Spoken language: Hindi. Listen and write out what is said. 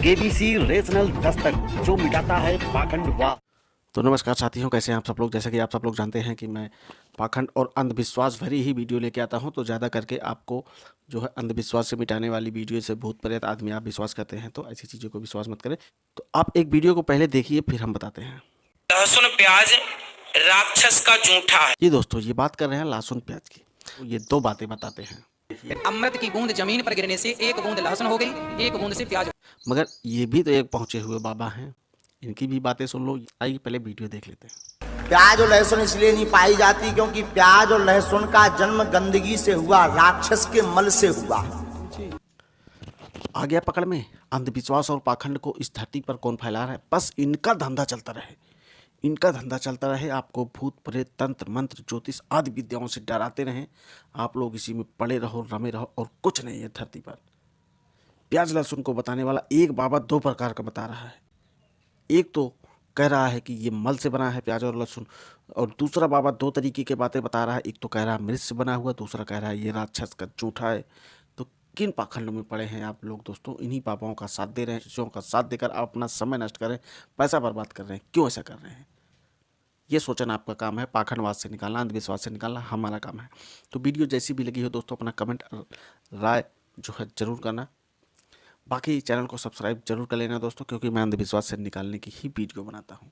केबीसी रीजनल दस्तक, जो मिटाता है पाखंडवाद। तो नमस्कार साथियों, कैसे हैं आप सब लोग। जैसे कि आप सब लोग जानते हैं कि मैं पाखंड और अंधविश्वास भरी ही वीडियो लेके आता हूं, तो ज़्यादा करके आपको जो है अंधविश्वास से मिटाने वाली वीडियो से भूत प्रेत आदमी आप विश्वास करते हैं तो ऐसी चीज़ों को विश्वास मत करें। तो आप एक वीडियो को पहले देखिए, फिर हम बताते हैं। लहसुन प्याज राक्षस का जूठा है। जी दोस्तों, ये बात कर रहे हैं लहसुन प्याज की। तो ये दो बातें बताते हैं। अमृत की बूंद जमीन पर गिरने से एक बूंद लहसुन हो गई, एक बूंद से प्याज। मगर ये भी तो एक पहुंचे हुए बाबा हैं, इनकी भी बातें सुन लो। आइए पहले वीडियो देख लेते हैं। प्याज और लहसुन इसलिए नहीं पाई जाती क्योंकि प्याज और लहसुन का जन्म गंदगी से हुआ, राक्षस के मल से हुआ। आ गया पकड़ में। अंधविश्वास और पाखंड को इस धरती पर कौन फैला रहा है? बस इनका धंधा चलता रहे, इनका धंधा चलता रहे। आपको भूत प्रेत तंत्र मंत्र ज्योतिष आदि विद्याओं से डराते रहें। आप लोग इसी में पड़े रहो, रमे रहो, और कुछ नहीं है धरती पर। प्याज लहसुन को बताने वाला एक बाबा दो प्रकार का बता रहा है। एक तो कह रहा है कि ये मल से बना है प्याज और लहसुन, और दूसरा बाबा दो तरीके की बातें बता रहा है। एक तो कह रहा है मृत से बना हुआ, दूसरा कह रहा है ये राक्षस का जूठा है। तो किन पाखंडों में पड़े हैं आप लोग दोस्तों? इन्हीं बाबाओं का साथ दे रहे हैं, शिष्यों का साथ देकर आप अपना समय नष्ट कर रहे हैं, पैसा बर्बाद कर रहे हैं। क्यों ऐसा कर रहे हैं? ये सोचना आपका काम है। पाखंडवाद से निकालना, अंधविश्वास से निकालना हमारा काम है। तो वीडियो जैसी भी लगी हो दोस्तों, अपना कमेंट राय जो है जरूर करना। बाकी चैनल को सब्सक्राइब जरूर कर लेना दोस्तों, क्योंकि मैं अंधविश्वास से निकालने की ही वीडियो बनाता हूँ।